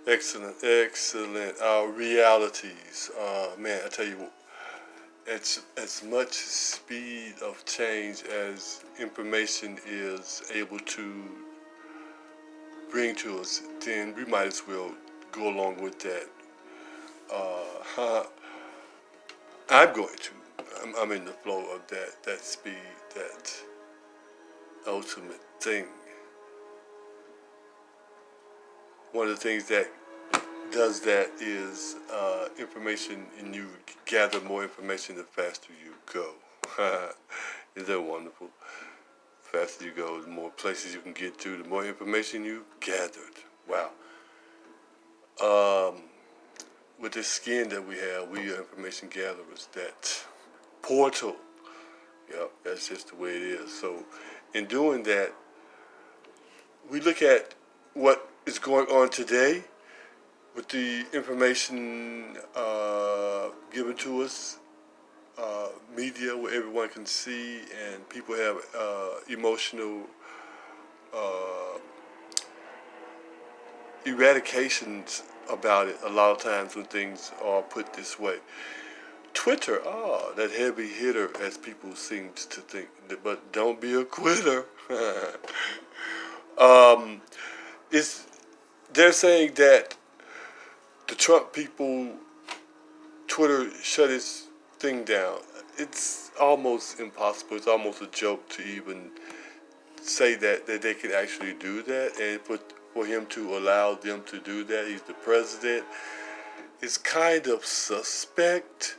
Excellent. Realities. Man, I tell you, it's as much speed of change as information is able to bring to us, then we might as well go along with that. I'm going to. I'm in the flow of that speed, that ultimate thing. One of the things that does that is information, and you gather more information the faster you go. Isn't that wonderful? The faster you go, the more places you can get to, the more information you've gathered. Wow. With this skin that we have, we are information gatherers. That portal, yep, that's just the way it is. So, in doing that, we look at what is going on today with the information given to us, media where everyone can see, and people have emotional eradications about it a lot of times when things are put this way. Twitter, that heavy hitter, as people seem to think, but don't be a quitter. It's, they're saying that the Trump people, Twitter shut its thing down. It's almost impossible. It's almost a joke to even say that they can actually do that, and for him to allow them to do that, he's the president. It's kind of suspect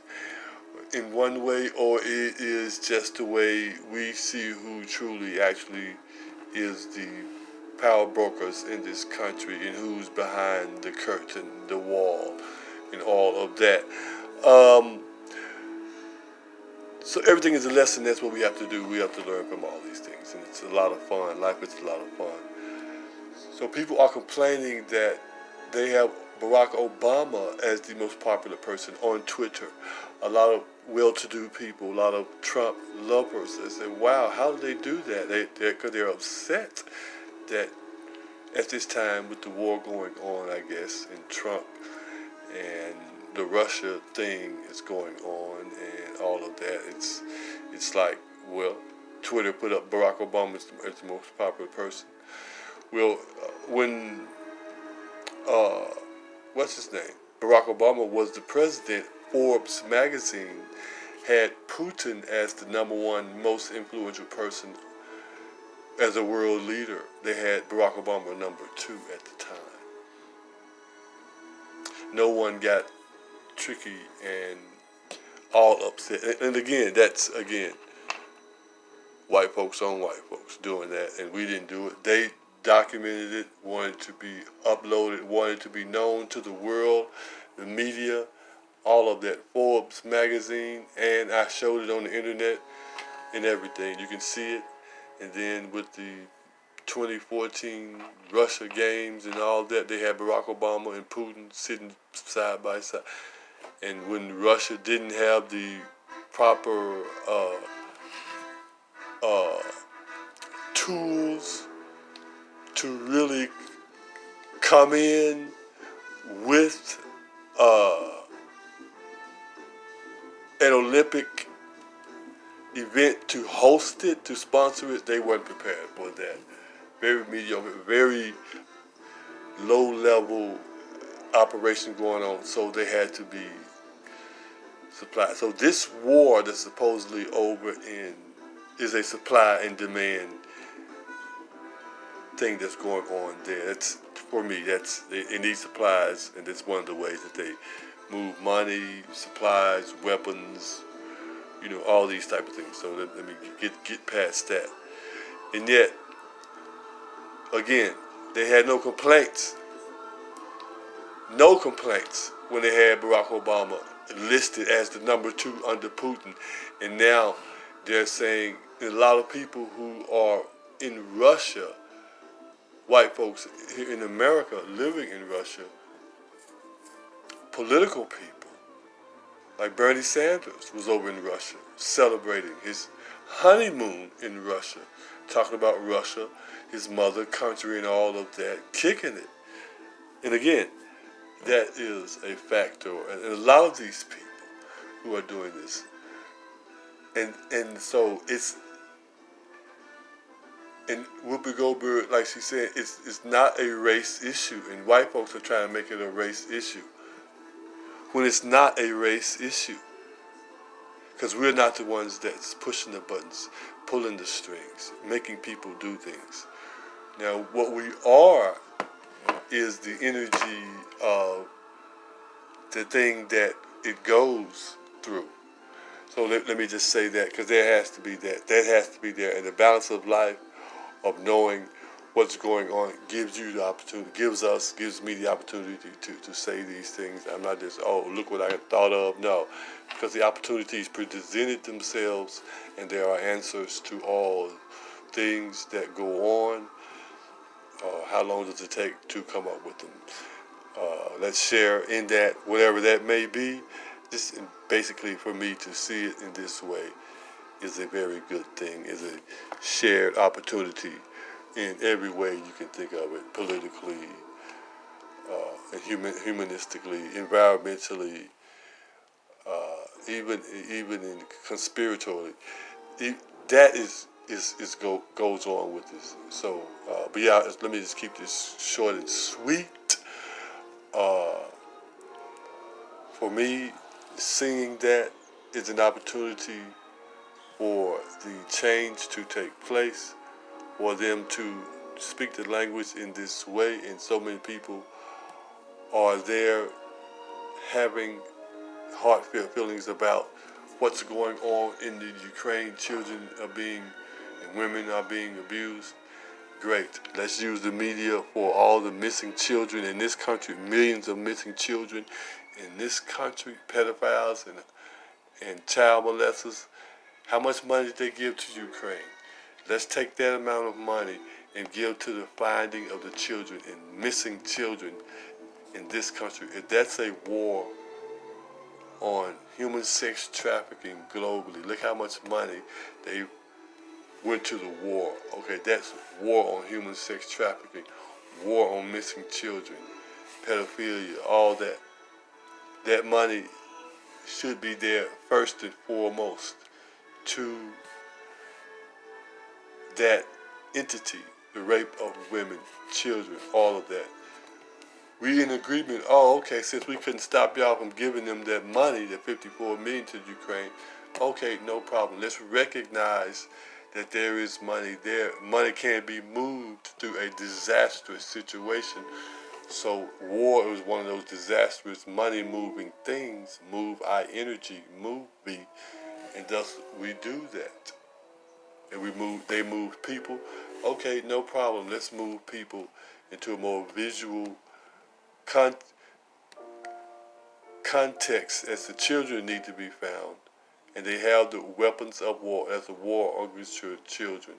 in one way, or it is just the way we see who truly actually is the power brokers in this country and who's behind the curtain, the wall, and all of that. So everything is a lesson. That's what we have to do. We have to learn from all these things, and it's a lot of fun. Life is a lot of fun. So people are complaining that they have Barack Obama as the most popular person on Twitter. A lot of well-to-do people, a lot of Trump lovers, they say, wow, how did they do that? Because they're upset that at this time with the war going on, I guess, in Trump, and the Russia thing is going on, and all of that, it's like, well, Twitter put up Barack Obama as the most popular person. Well, when what's his name? Barack Obama was the president, Forbes magazine had Putin as the number one most influential person as a world leader. They had Barack Obama number 2 at the time. No one got tricky and all upset. And again, that's white folks on white folks doing that, and we didn't do it. They documented it, wanted to be uploaded, wanted to be known to the world, the media, all of that. Forbes magazine, and I showed it on the internet and everything. You can see it. And then with the 2014 Russia games and all that, they had Barack Obama and Putin sitting side by side. And when Russia didn't have the proper tools to really come in with an Olympic event to host it, to sponsor it, they weren't prepared for that. Very mediocre, very low-level operation going on, so they had to be supplied. So this war that's supposedly over is a supply and demand thing that's going on there. That's, for me, they need supplies, and that's one of the ways that they move money, supplies, weapons, all these type of things. So let me get past that. And yet, again, they had no complaints when they had Barack Obama listed as the number 2 under Putin. And now they're saying a lot of people who are in Russia, white folks here in America living in Russia, political people, like Bernie Sanders was over in Russia celebrating his honeymoon in Russia, talking about Russia, his mother country and all of that, kicking it. And again, that is a factor. And a lot of these people who are doing this, and so it's, and Whoopi Goldberg, like she said, it's not a race issue, and white folks are trying to make it a race issue when it's not a race issue, because we're not the ones that's pushing the buttons, pulling the strings, making people do things. Now, what we are is the energy of the thing that it goes through. So let me just say that, because there has to be that. That has to be there. And the balance of life, of knowing what's going on, gives you the opportunity, gives me the opportunity to say these things. I'm not just, oh, look what I thought of. No, because the opportunities presented themselves, and there are answers to all things that go on. How long does it take to come up with them? Let's share in that, whatever that may be. Just basically, for me to see it in this way is a very good thing, is a shared opportunity in every way you can think of it, politically, and humanistically, environmentally, even in conspiratorially. That goes on with this. So, but yeah, let me just keep this short and sweet. For me, seeing that is an opportunity for the change to take place, for them to speak the language in this way, and so many people are there having heartfelt feelings about what's going on in the Ukraine. Children are being, and women are being abused. Great. Let's use the media for all the missing children in this country, millions of missing children in this country, pedophiles and child molesters. How much money did they give to Ukraine? Let's take that amount of money and give to the finding of the children and missing children in this country. If that's a war on human sex trafficking globally, look how much money they went to the war. Okay, that's war on human sex trafficking, war on missing children, pedophilia, all that. That money should be there first and foremost to that entity, the rape of women, children, all of that. We in agreement, oh, okay, since we couldn't stop y'all from giving them that money, that $54 million to Ukraine, okay, no problem. Let's recognize that there is money there. Money can't be moved through a disastrous situation. So war is one of those disastrous money-moving things. Move our energy, move me, and thus we do that. And they move people. Okay, no problem. Let's move people into a more visual context, as the children need to be found, and they have the weapons of war as a war against your children.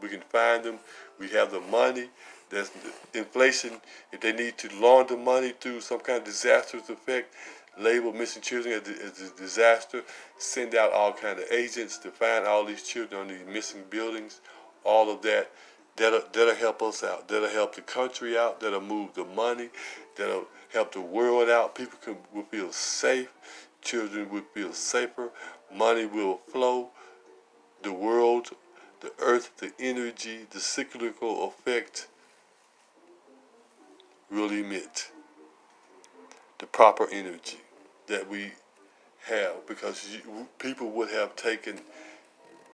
We can find them. We have the money. There's inflation. If they need to launder money through some kind of disastrous effect, label missing children as a disaster, send out all kind of agents to find all these children on these missing buildings, all of that. That'll help us out. That'll help the country out. That'll move the money. That'll help the world out. People will feel safe. Children will feel safer. Money will flow. The world, the earth, the energy, the cyclical effect will emit the proper energy that we have, because people would have taken